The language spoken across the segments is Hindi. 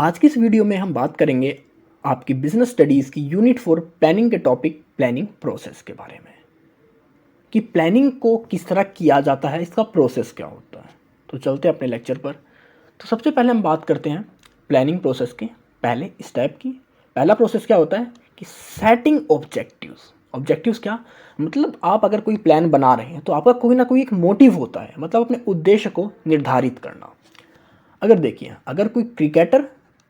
आज की इस वीडियो में हम बात करेंगे आपकी बिजनेस स्टडीज़ की यूनिट 4 प्लानिंग के टॉपिक प्लानिंग प्रोसेस के बारे में कि प्लानिंग को किस तरह किया जाता है, इसका प्रोसेस क्या होता है। तो चलते हैं अपने लेक्चर पर। तो सबसे पहले हम बात करते हैं प्लानिंग प्रोसेस के पहले स्टेप की। पहला प्रोसेस क्या होता है कि सेटिंग ऑब्जेक्टिव्स। ऑब्जेक्टिव्स क्या मतलब, आप अगर कोई प्लान बना रहे हैं तो आपका कोई ना कोई एक मोटिव होता है, मतलब अपने उद्देश्य को निर्धारित करना। अगर देखिए, अगर कोई क्रिकेटर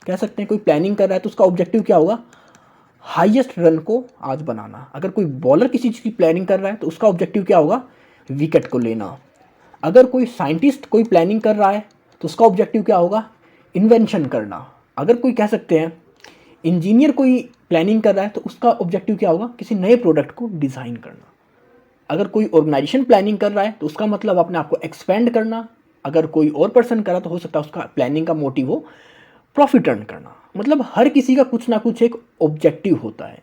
कह सकते हैं कोई प्लानिंग कर रहा है तो उसका ऑब्जेक्टिव क्या होगा, हाईएस्ट रन को आज बनाना। अगर कोई बॉलर किसी चीज़ की प्लानिंग कर रहा है तो उसका ऑब्जेक्टिव क्या होगा, विकेट को लेना। अगर कोई साइंटिस्ट कोई प्लानिंग कर रहा है तो उसका ऑब्जेक्टिव क्या होगा, इन्वेंशन करना। अगर कोई कह सकते हैं इंजीनियर कोई प्लानिंग कर रहा है तो उसका ऑब्जेक्टिव क्या होगा, किसी नए प्रोडक्ट को डिज़ाइन करना। अगर कोई ऑर्गेनाइजेशन प्लानिंग कर रहा है तो उसका मतलब अपने आप को एक्सपेंड करना। अगर कोई और पर्सन कर रहा है तो हो सकता है उसका प्लानिंग का मोटिव हो प्रॉफिट अर्न करना। मतलब हर किसी का कुछ ना कुछ एक ऑब्जेक्टिव होता है,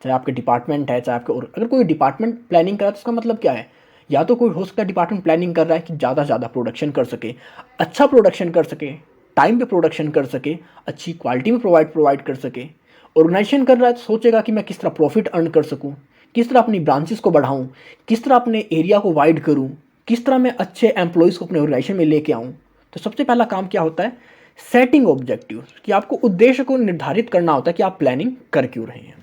चाहे आपके डिपार्टमेंट है चाहे आपके, और अगर कोई डिपार्टमेंट प्लानिंग कर रहा है तो उसका मतलब क्या है, या तो कोई हो सकता है डिपार्टमेंट प्लानिंग कर रहा है कि ज़्यादा से ज़्यादा प्रोडक्शन कर सके, अच्छा प्रोडक्शन कर सके, टाइम पे प्रोडक्शन कर सके, अच्छी क्वालिटी में प्रोवाइड कर सके। ऑर्गेनाइजेशन कर रहा है तो सोचेगा कि मैं किस तरह प्रॉफिट अर्न कर सकूँ, किस तरह अपनी ब्रांचेस को बढ़ाऊँ, किस तरह अपने एरिया को वाइड करूँ, किस तरह मैं अच्छे एम्प्लॉयज़ को अपने ऑर्गेनाइजेशन में लेके आऊँ। तो सबसे पहला काम क्या होता है, सेटिंग ऑब्जेक्टिव, कि आपको उद्देश्य को निर्धारित करना होता है कि आप प्लानिंग कर क्यों रहे हैं।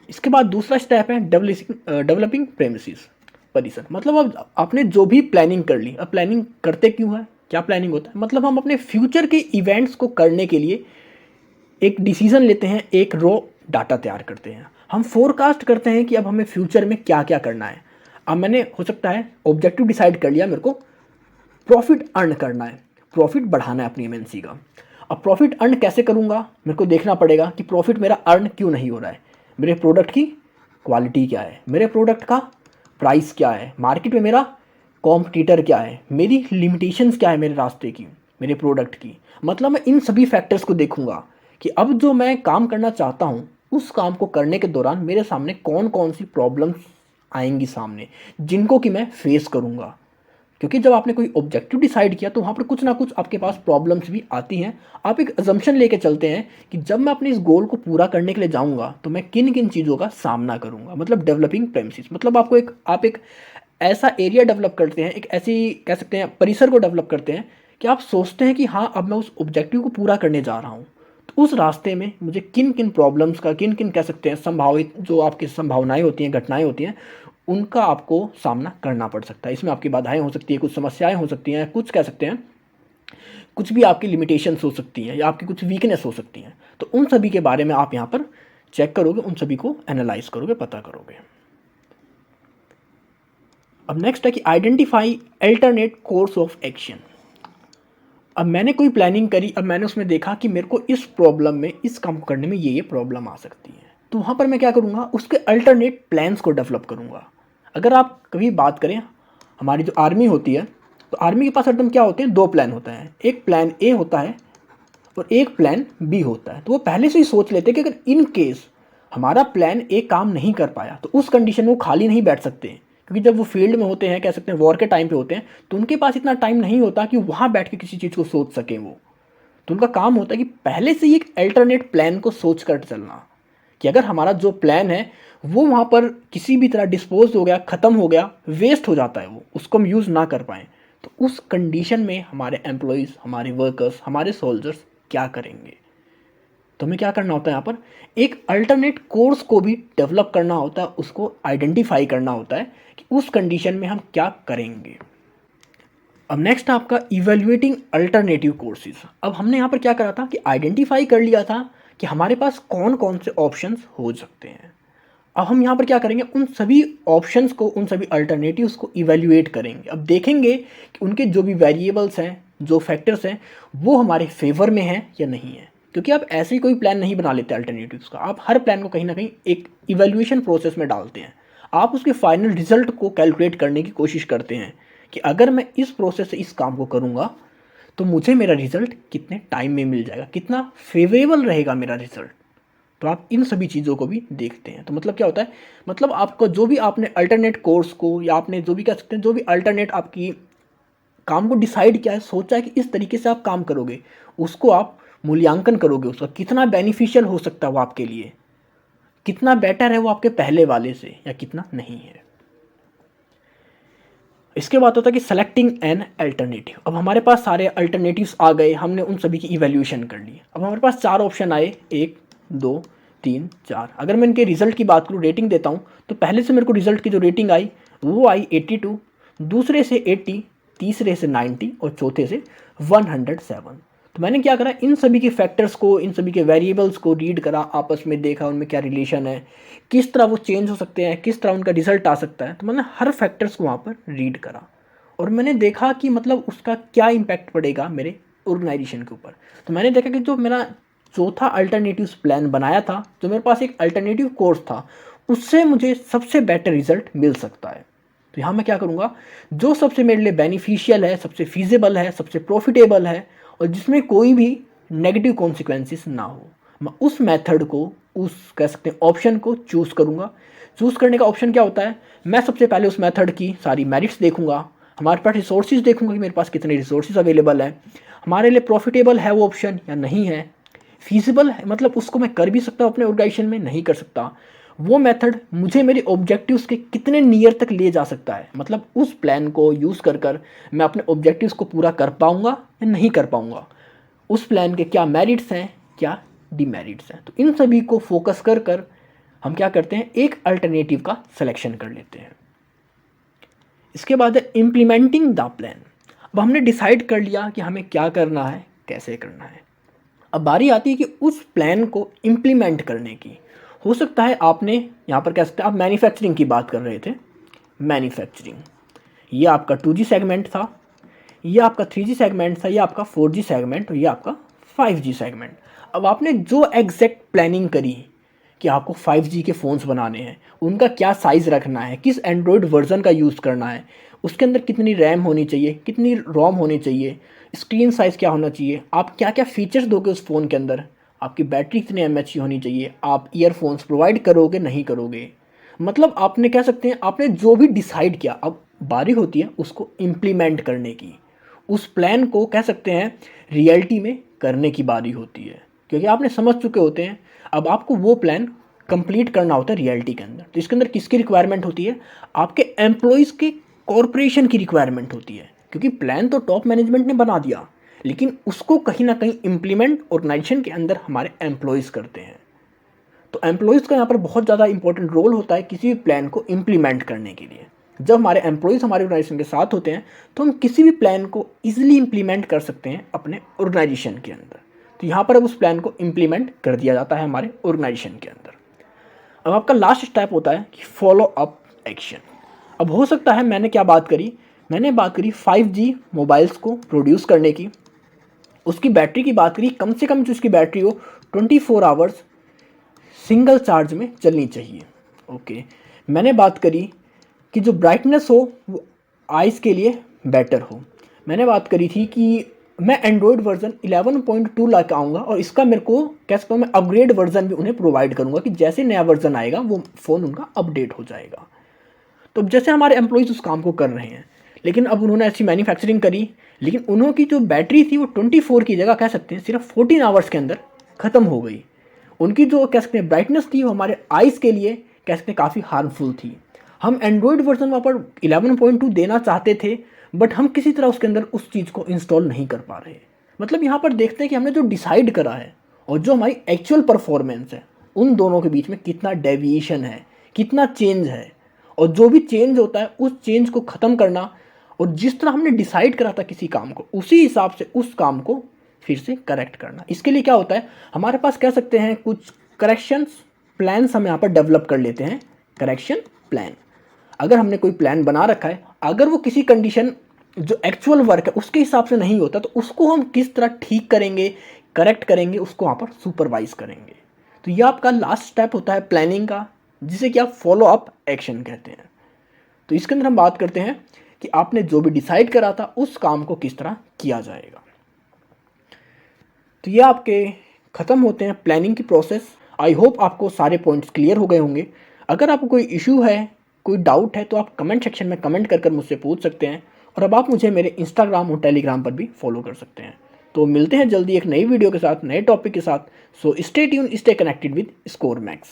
इसके बाद दूसरा स्टेप है डेवलपिंग प्रेमिसेस, परिसर। मतलब अब आपने जो भी प्लानिंग कर ली, अब प्लानिंग करते क्यों है, क्या प्लानिंग होता है, मतलब हम अपने फ्यूचर के इवेंट्स को करने के लिए एक डिसीजन लेते हैं, एक रॉ डाटा तैयार करते हैं, हम फोरकास्ट करते हैं कि अब हमें फ्यूचर में क्या क्या करना है। अब मैंने हो सकता है ऑब्जेक्टिव डिसाइड कर लिया, मेरे को प्रॉफिट अर्न करना है, प्रॉफिट बढ़ाना है अपनी एमएनसी का। अब प्रॉफिट अर्न कैसे करूंगा, मेरे को देखना पड़ेगा कि प्रॉफिट मेरा अर्न क्यों नहीं हो रहा है। मेरे प्रोडक्ट की क्वालिटी क्या है, मेरे प्रोडक्ट का प्राइस क्या है, मार्केट में मेरा कॉम्पिटिटर क्या है, मेरी लिमिटेशंस क्या है मेरे रास्ते की, मेरे प्रोडक्ट की। मतलब मैं इन सभी फैक्टर्स को देखूंगा कि अब जो मैं काम करना चाहता हूँ उस काम को करने के दौरान मेरे सामने कौन कौन सी प्रॉब्लम्स आएंगी सामने, जिनको कि मैं फेस करूँगा। क्योंकि जब आपने कोई ऑब्जेक्टिव डिसाइड किया तो वहाँ पर कुछ ना कुछ आपके पास प्रॉब्लम्स भी आती हैं। आप एक अजम्पशन लेके चलते हैं कि जब मैं अपने इस गोल को पूरा करने के लिए जाऊँगा तो मैं किन किन चीज़ों का सामना करूँगा। मतलब डेवलपिंग प्रेमिसेस, मतलब आप एक ऐसा एरिया डेवलप करते हैं, एक ऐसी कह सकते हैं परिसर को डेवलप करते हैं कि आप सोचते हैं कि हाँ अब मैं उस ऑब्जेक्टिव को पूरा करने जा रहा हूँ, तो उस रास्ते में मुझे किन किन प्रॉब्लम्स का, किन किन कह सकते हैं संभावित जो आपकी संभावनाएं होती हैं, घटनाएं होती हैं, उनका आपको सामना करना पड़ सकता है। इसमें आपकी बाधाएं हो सकती है, कुछ समस्याएं हो सकती हैं, कुछ कह सकते हैं कुछ भी आपकी लिमिटेशंस हो सकती हैं या आपकी कुछ वीकनेस हो सकती हैं। तो उन सभी के बारे में आप यहाँ पर चेक करोगे, उन सभी को एनालाइज करोगे, पता करोगे। अब नेक्स्ट है कि identify alternate course of action. अब मैंने कोई प्लानिंग करी, अब मैंने उसमें देखा कि मेरे को इस प्रॉब्लम में, इस काम करने में ये प्रॉब्लम आ सकती है, तो वहाँ पर मैं क्या करूँगा, उसके अल्टरनेट प्लान्स को डेवलप करूँगा। अगर आप कभी बात करें हमारी जो आर्मी होती है, तो आर्मी के पास हरदम क्या होते हैं, दो प्लान होता है, एक प्लान ए होता है और एक प्लान बी होता है। तो वो पहले से ही सोच लेते हैं कि अगर इन केस हमारा प्लान ए काम नहीं कर पाया तो उस कंडीशन में वो खाली नहीं बैठ सकते, क्योंकि जब वो फील्ड में होते हैं, कह सकते हैं वॉर के टाइम पे होते हैं, तो उनके पास इतना टाइम नहीं होता कि वहाँ बैठ के किसी चीज़ को सोच सकें वो। तो उनका काम होता है कि पहले से ही एक अल्टरनेट प्लान को सोच कर चलना, कि अगर हमारा जो प्लान है वो वहाँ पर किसी भी तरह डिस्पोज हो गया, ख़त्म हो गया, वेस्ट हो जाता है, वो उसको हम यूज़ ना कर पाएँ, तो उस कंडीशन में हमारे एम्प्लॉयज़, हमारे वर्कर्स, हमारे सोल्जर्स क्या करेंगे। तो हमें क्या करना होता है, यहाँ पर एक अल्टरनेट कोर्स को भी डेवलप करना होता है, उसको आइडेंटिफाई करना होता है कि उस कंडीशन में हम क्या करेंगे। अब नेक्स्ट आपका इवेल्युएटिंग अल्टरनेटिव कोर्सेज। अब हमने यहाँ पर क्या करा था कि आइडेंटिफाई कर लिया था कि हमारे पास कौन कौन से ऑप्शंस हो सकते हैं। अब हम यहाँ पर क्या करेंगे, उन सभी ऑप्शंस को, उन सभी अल्टरनेटिव्स को इवेल्युएट करेंगे। अब देखेंगे कि उनके जो भी वेरिएबल्स हैं, जो फैक्टर्स हैं, वो हमारे फेवर में हैं या नहीं है। क्योंकि आप ऐसे ही कोई प्लान नहीं बना लेते अल्टरनेटिव्स का, आप हर प्लान को कहीं ना कहीं एक इवेल्युएशन प्रोसेस में डालते हैं। आप उसके फाइनल रिजल्ट को कैलकुलेट करने की कोशिश करते हैं कि अगर मैं इस प्रोसेस से इस काम को करूँगा तो मुझे मेरा रिजल्ट कितने टाइम में मिल जाएगा, कितना फेवरेबल रहेगा मेरा रिजल्ट। तो आप इन सभी चीज़ों को भी देखते हैं। तो मतलब क्या होता है, मतलब आपको जो भी आपने अल्टरनेट कोर्स को, या आपने जो भी कह सकते हैं जो भी अल्टरनेट आपकी काम को डिसाइड किया है, सोचा है कि इस तरीके से आप काम करोगे, उसको आप मूल्यांकन करोगे उसका, कितना बेनिफिशियल हो सकता है वो आपके लिए, कितना बेटर है वो आपके पहले वाले से या कितना नहीं है। इसके बाद होता है कि सेलेक्टिंग एन अल्टरनेटिव। अब हमारे पास सारे अल्टरनेटिव्स आ गए, हमने उन सभी की इवैल्यूएशन कर ली। अब हमारे पास 4 ऑप्शन आए, 1 2 3 4। अगर मैं इनके रिजल्ट की बात करूँ, रेटिंग देता हूँ, तो पहले से मेरे को रिजल्ट की जो रेटिंग आई वो आई 82, दूसरे से 80, तीसरे से 90 और चौथे से 107। तो मैंने क्या करा, इन सभी के फैक्टर्स को, इन सभी के वेरिएबल्स को रीड करा, आपस में देखा उनमें क्या रिलेशन है, किस तरह वो चेंज हो सकते हैं, किस तरह उनका रिजल्ट आ सकता है। तो मैंने हर फैक्टर्स को वहाँ पर रीड करा और मैंने देखा कि मतलब उसका क्या इम्पैक्ट पड़ेगा मेरे ऑर्गेनाइजेशन के ऊपर। तो मैंने देखा कि जो मेरा चौथा अल्टरनेटिव प्लान बनाया था, जो मेरे पास एक अल्टरनेटिव कोर्स था, उससे मुझे सबसे बेटर रिजल्ट मिल सकता है। तो यहाँ मैं क्या करूँगा, जो सबसे मेरे लिए बेनिफिशियल है, सबसे फीजिबल है, सबसे प्रॉफिटेबल है और जिसमें कोई भी नेगेटिव कॉन्सिक्वेंसेस ना हो, मैं उस मेथड को, उस कह सकते हैं ऑप्शन को चूज़ करूँगा। चूज़ करने का ऑप्शन क्या होता है, मैं सबसे पहले उस मेथड की सारी मेरिट्स देखूँगा, हमारे पास रिसोर्सेज देखूँगा कि मेरे पास कितने रिसोर्सेज अवेलेबल है, हमारे लिए प्रॉफिटेबल है वो ऑप्शन या नहीं है, फीजिबल है, मतलब उसको मैं कर भी सकता हूँ अपने ऑर्गेनाइजेशन में, नहीं कर सकता, वो मेथड मुझे मेरे ऑब्जेक्टिव्स के कितने नियर तक ले जा सकता है, मतलब उस प्लान को यूज़ कर कर मैं अपने ऑब्जेक्टिव्स को पूरा कर पाऊँगा या नहीं कर पाऊँगा, उस प्लान के क्या मेरिट्स हैं, क्या डिमेरिट्स हैं। तो इन सभी को फोकस कर कर हम क्या करते हैं, एक अल्टरनेटिव का सिलेक्शन कर लेते हैं। इसके बाद है इम्प्लीमेंटिंग द प्लान। अब हमने डिसाइड कर लिया कि हमें क्या करना है, कैसे करना है। अब बारी आती है कि उस प्लान को इम्प्लीमेंट करने की। हो सकता है आपने यहाँ पर कह सकते हैं, आप मैन्युफैक्चरिंग की बात कर रहे थे, मैन्युफैक्चरिंग, ये आपका 2G सेगमेंट था, ये आपका 3G सेगमेंट था, ये आपका 4G सेगमेंट और ये आपका 5G सेगमेंट। अब आपने जो एग्जैक्ट प्लानिंग करी कि आपको 5G के फ़ोन्स बनाने हैं, उनका क्या साइज़ रखना है, किस एंड्रॉयड वर्जन का यूज़ करना है, उसके अंदर कितनी रैम होनी चाहिए, कितनी रोम होनी चाहिए, स्क्रीन साइज़ क्या होना चाहिए, आप क्या क्या फ़ीचर्स दोगे उस फ़ोन के अंदर, आपकी बैटरी कितनी एमएच की होनी चाहिए, आप ईयरफोन्स प्रोवाइड करोगे नहीं करोगे, मतलब आपने कह सकते हैं आपने जो भी डिसाइड किया, अब बारी होती है उसको इम्प्लीमेंट करने की, उस प्लान को कह सकते हैं रियलिटी में करने की बारी होती है, क्योंकि आपने समझ चुके होते हैं। अब आपको वो प्लान कंप्लीट करना होता है रियलिटी के अंदर। तो इसके अंदर किसकी रिक्वायरमेंट होती है, आपके एम्प्लॉयज़ की, कॉरपोरेशन की रिक्वायरमेंट होती है, क्योंकि प्लान तो टॉप मैनेजमेंट ने बना दिया, लेकिन उसको कहीं ना कहीं इम्प्लीमेंट ऑर्गेनाइजेशन के अंदर हमारे एम्प्लॉयज़ करते हैं। तो एम्प्लॉयज़ का यहाँ पर बहुत ज़्यादा इंपॉर्टेंट रोल होता है किसी भी प्लान को इम्प्लीमेंट करने के लिए। जब हमारे एम्प्लॉयज़ हमारे ऑर्गेनाइजेशन के साथ होते हैं तो हम किसी भी प्लान को ईजिली इम्प्लीमेंट कर सकते हैं अपने ऑर्गेनाइजेशन के अंदर। तो यहाँ पर अब उस प्लान को इम्प्लीमेंट कर दिया जाता है हमारे ऑर्गेनाइजेशन के अंदर। अब आपका लास्ट स्टेप होता है कि फॉलो अप एक्शन। अब हो सकता है मैंने क्या बात करी, मैंने बात करी 5G मोबाइल्स को प्रोड्यूस करने की, उसकी बैटरी की बात करी, कम से कम जो उसकी बैटरी हो 24 आवर्स सिंगल चार्ज में चलनी चाहिए। ओके, मैंने बात करी कि जो ब्राइटनेस हो वो आइज़ के लिए बेटर हो। मैंने बात करी थी कि मैं एंड्रॉयड वर्जन 11.2 ला के आऊँगा और इसका मेरे को कह सकता हूँ मैं अपग्रेड वर्जन भी उन्हें प्रोवाइड करूँगा कि जैसे नया वर्जन आएगा वो फ़ोन उनका अपडेट हो जाएगा। तो जैसे हमारे एम्प्लॉयज़ उस काम को कर रहे हैं, लेकिन अब उन्होंने ऐसी मैन्युफैक्चरिंग करी, लेकिन उन्हों की जो बैटरी थी वो 24 की जगह कह सकते हैं सिर्फ 14 आवर्स के अंदर ख़त्म हो गई। उनकी जो कह सकते हैं ब्राइटनेस थी वो हमारे आइज़ के लिए कह सकते हैं काफ़ी हार्मफुल थी। हम एंड्रॉयड वर्जन वहाँ पर 11.2 देना चाहते थे, बट हम किसी तरह उसके अंदर उस चीज़ को इंस्टॉल नहीं कर पा रहे। मतलब यहाँ पर देखते हैं कि हमने जो डिसाइड करा है और जो हमारी एक्चुअल परफॉर्मेंस है, उन दोनों के बीच में कितना डेविएशन है, कितना चेंज है, और जो भी चेंज होता है उस चेंज को ख़त्म करना और जिस तरह हमने डिसाइड करा था किसी काम को, उसी हिसाब से उस काम को फिर से करेक्ट करना। इसके लिए क्या होता है, हमारे पास कह सकते हैं कुछ करेक्शंस प्लान्स हम यहाँ पर डेवलप कर लेते हैं। करेक्शन प्लान, अगर हमने कोई प्लान बना रखा है, अगर वो किसी कंडीशन जो एक्चुअल वर्क है उसके हिसाब से नहीं होता, तो उसको हम किस तरह ठीक करेंगे, करेक्ट करेंगे, उसको वहाँ पर सुपरवाइज करेंगे। तो ये आपका लास्ट स्टेप होता है प्लानिंग का, जिसे कि आप फॉलो अप एक्शन कहते हैं। तो इसके अंदर हम बात करते हैं कि आपने जो भी डिसाइड करा था उस काम को किस तरह किया जाएगा। तो ये आपके ख़त्म होते हैं प्लानिंग की प्रोसेस। आई होप आपको सारे पॉइंट्स क्लियर हो गए होंगे। अगर आपको कोई इशू है, कोई डाउट है, तो आप कमेंट सेक्शन में कमेंट कर मुझसे पूछ सकते हैं, और अब आप मुझे मेरे इंस्टाग्राम और टेलीग्राम पर भी फॉलो कर सकते हैं। तो मिलते हैं जल्दी एक नई वीडियो के साथ, नए टॉपिक के साथ। So stay tune, stay connected with score max.